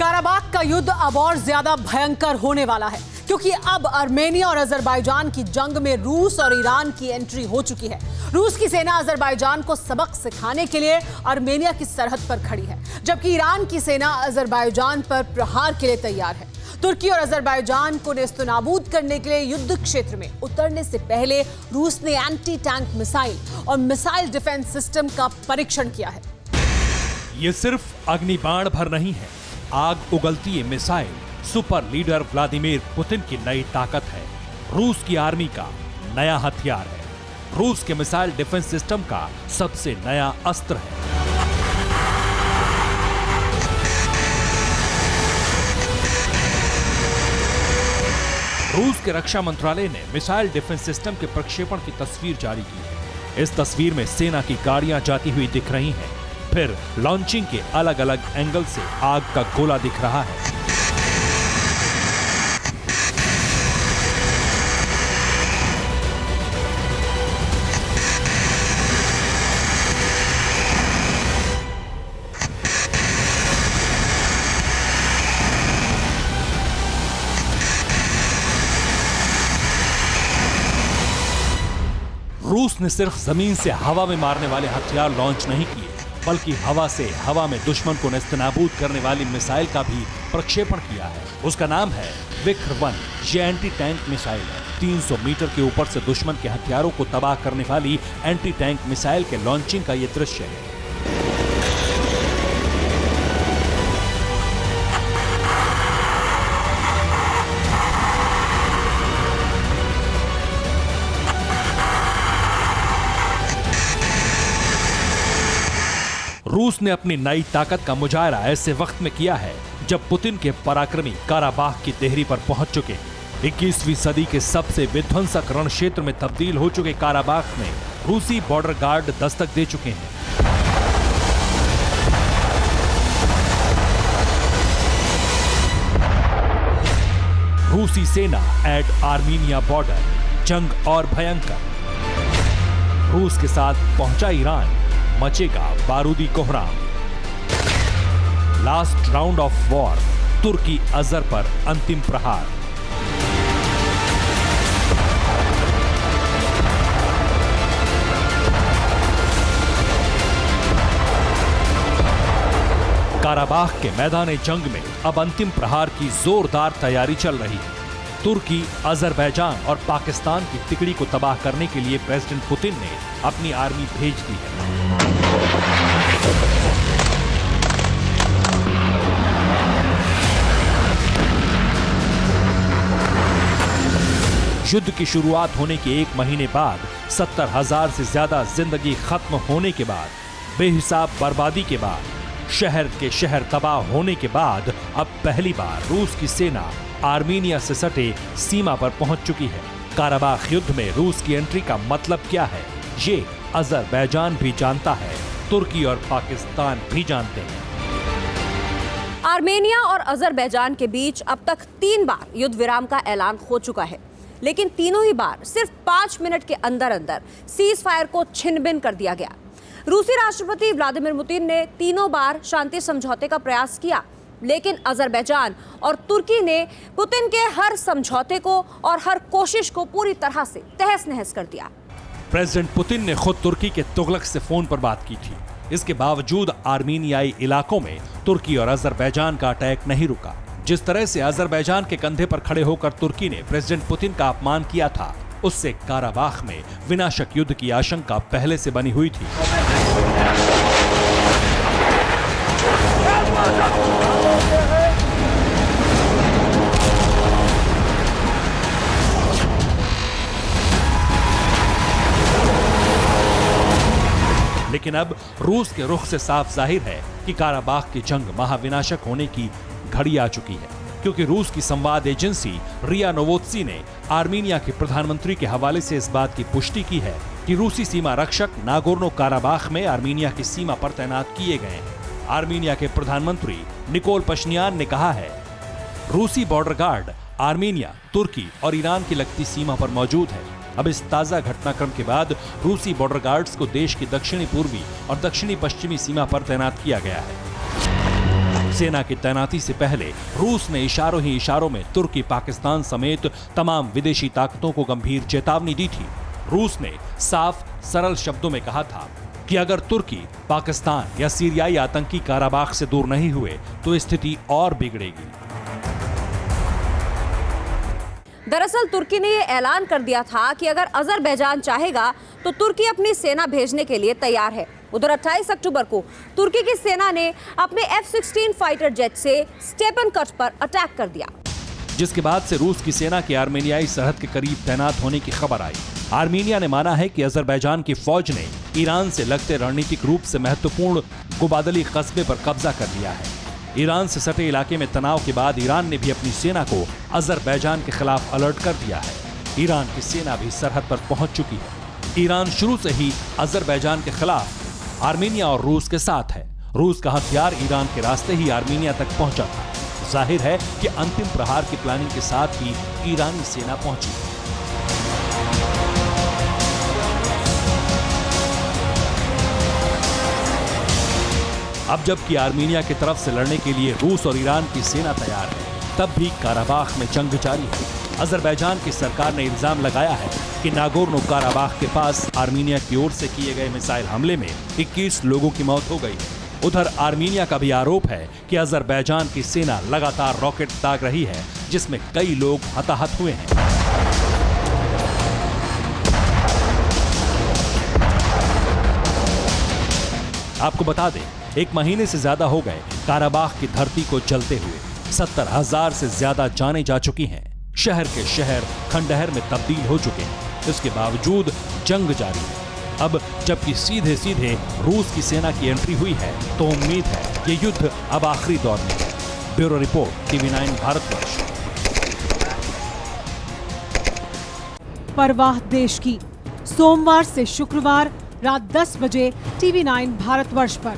Karabakh का युद्ध अब और ज्यादा भयंकर होने वाला है, क्योंकि अब आर्मेनिया और अजरबैजान की जंग में रूस और ईरान की एंट्री हो चुकी है। रूस की सेना अजरबैजान को सबक सिखाने के लिए आर्मेनिया की सरहद पर खड़ी है, जबकि ईरान की सेना अजरबैजान पर प्रहार के लिए तैयार है। तुर्की और अजरबैजान को नेस्तनाबूद करने के लिए युद्ध क्षेत्र में उतरने से पहले रूस ने एंटी टैंक मिसाइल और मिसाइल डिफेंस सिस्टम का परीक्षण किया है। ये सिर्फ अग्निबाण भर नहीं है, आग उगलती ये missile super leader Vladimir Putin की नई ताकत है, रूस की आर्मी का नया हथियार है, रूस के मिसाइल डिफेंस सिस्टम का सबसे नया अस्त्र है। रूस के रक्षा मंत्रालय ने मिसाइल डिफेंस सिस्टम के प्रक्षेपण की तस्वीर जारी की है। इस तस्वीर में सेना की गाड़ियां जाती हुई दिख रही हैं, फिर लॉन्चिंग के अलग अलग एंगल से आग का गोला दिख रहा है। रूस ने सिर्फ जमीन से हवा में मारने वाले हथियार लॉन्च नहीं किए, बल्कि हवा से हवा में दुश्मन को नेस्तनाबूद करने वाली मिसाइल का भी प्रक्षेपण किया है। उसका नाम है विक्र-1। ये एंटी टैंक मिसाइल है। 300 मीटर के ऊपर से दुश्मन के हथियारों को तबाह करने वाली एंटी टैंक मिसाइल के लॉन्चिंग का ये दृश्य है। रूस ने अपनी नई ताकत का मुजाहरा ऐसे वक्त में किया है जब पुतिन के पराक्रमी काराबाख की देहरी पर पहुंच चुके हैं। 21वीं सदी के सबसे विध्वंसक रण क्षेत्र में तब्दील हो चुके काराबाख में रूसी बॉर्डर गार्ड दस्तक दे चुके हैं। रूसी सेना एट आर्मीनिया बॉर्डर, जंग और भयंकर। रूस के साथ पहुंचा ईरान, मचेगा बारूदी कोहराम। लास्ट राउंड ऑफ वॉर, तुर्की अजर पर अंतिम प्रहार। काराबाख के मैदान जंग में अब अंतिम प्रहार की जोरदार तैयारी चल रही है। तुर्की, अजरबैजान और पाकिस्तान की तिकड़ी को तबाह करने के लिए प्रेसिडेंट पुतिन ने अपनी आर्मी भेज दी है। युद्ध की शुरुआत होने के 1 महीने बाद 70,000 से ज्यादा जिंदगी खत्म होने के बाद, बेहिसाब बर्बादी के बाद, शहर के शहर तबाह होने के बाद अब पहली बार रूस की सेना आर्मीनिया से सटे सीमा पर पहुंच चुकी है। काराबाख युद्ध में रूस की एंट्री का मतलब क्या है, ये अजरबैजान भी जानता है, तुर्की और पाकिस्तान भी जानते हैं। आर्मेनिया और अजरबैजान के बीच अब तक 3 बार युद्ध विराम का ऐलान हो चुका है, लेकिन तीनों ही बार सिर्फ 5 मिनट के अंदर अंदर सीज फायर को छिन-भिन कर दिया गया। रूसी राष्ट्रपति व्लादिमीर पुतिन ने तीनों बार शांति समझौते का प्रयास किया, लेकिन अजरबैजान और तुर्की ने पुतिन के हर समझौते को और हर कोशिश को पूरी तरह से तहस-नहस कर दिया। प्रेसिडेंट पुतिन ने खुद तुर्की के तुगलक से फोन पर बात की थी। इसके बावजूद आर्मीनियाई इलाकों में तुर्की और अजरबैजान का अटैक नहीं रुका। जिस तरह से अजरबैजान के कंधे पर खड़े होकर तुर्की ने प्रेसिडेंट पुतिन का अपमान किया था, उससे काराबाख में विनाशक युद्ध की आशंका पहले से बनी हुई थी। लेकिन अब रूस के रुख से साफ जाहिर है कि काराबाख की जंग महाविनाशक होने की घड़ी आ चुकी है, क्योंकि रूस की संवाद एजेंसी रिया नोवोत्सी ने आर्मीनिया के प्रधानमंत्री के हवाले से इस बात की पुष्टि की है कि रूसी सीमा रक्षक नागोर्नो काराबाख में आर्मीनिया की सीमा पर तैनात किए गए हैं। आर्मीनिया के प्रधानमंत्री निकोल पश्नियान ने कहा है, रूसी बॉर्डर गार्ड आर्मीनिया, तुर्की और ईरान की लगती सीमा पर मौजूद है। अब इस ताजा घटनाक्रम के बाद रूसी बॉर्डर गार्ड्स को देश की दक्षिणी पूर्वी और दक्षिणी पश्चिमी सीमा पर तैनात किया गया है। सेना की तैनाती से पहले रूस ने इशारों ही इशारों में तुर्की, पाकिस्तान समेत तमाम विदेशी ताकतों को गंभीर चेतावनी दी थी। रूस ने साफ सरल शब्दों में कहा था कि अगर तुर्की, पाकिस्तान या सीरियाई आतंकी काराबाख से दूर नहीं हुए तो स्थिति और बिगड़ेगी। दरअसल तुर्की ने यह ऐलान कर दिया था कि अगर अजरबैजान चाहेगा तो तुर्की अपनी सेना भेजने के लिए तैयार है। उधर 28 अक्टूबर को तुर्की की सेना ने अपने F-16 फाइटर जेट से स्टेपनकट पर अटैक कर दिया, जिसके बाद से रूस की सेना के आर्मेनियाई सरहद के करीब तैनात होने की खबर आई। आर्मीनिया ने माना है कि अजरबैजान की फौज ने ईरान से लगते रणनीतिक रूप से महत्वपूर्ण गुबादली कस्बे पर कब्जा कर लिया है। ईरान से सटे इलाके में तनाव के बाद ईरान ने भी अपनी सेना को अजरबैजान के खिलाफ अलर्ट कर दिया है। ईरान की सेना भी सरहद पर पहुंच चुकी है। ईरान शुरू से ही अजरबैजान के खिलाफ आर्मीनिया और रूस के साथ है। रूस का हथियार ईरान के रास्ते ही आर्मीनिया तक पहुंचा था। जाहिर है कि अंतिम प्रहार की प्लानिंग के साथ ही ईरानी सेना पहुंची। अब जबकि आर्मीनिया की तरफ से लड़ने के लिए रूस और ईरान की सेना तैयार है, तब भी काराबाख में जंग जारी है। अजरबैजान की सरकार ने इल्जाम लगाया है कि नागोर्नो काराबाख के पास आर्मीनिया की ओर से किए गए मिसाइल हमले में 21 लोगों की मौत हो गई है। उधर आर्मीनिया का भी आरोप है कि अजरबैजान की सेना लगातार रॉकेट दाग रही है, जिसमें कई लोग हताहत हुए हैं। आपको बता दें, 1 महीने से ज्यादा हो गए काराबाख की धरती को जलते हुए। 70,000 से ज्यादा जानें जा चुकी हैं। शहर के शहर खंडहर में तब्दील हो चुके हैं। इसके बावजूद जंग जारी है। अब जबकि सीधे सीधे रूस की सेना की एंट्री हुई है, तो उम्मीद है ये युद्ध अब आखिरी दौर में है। Bureau report, TV9 Bharatvarsh. परवाह देश की, सोमवार से शुक्रवार रात 10 बजे TV9 भारतवर्ष पर।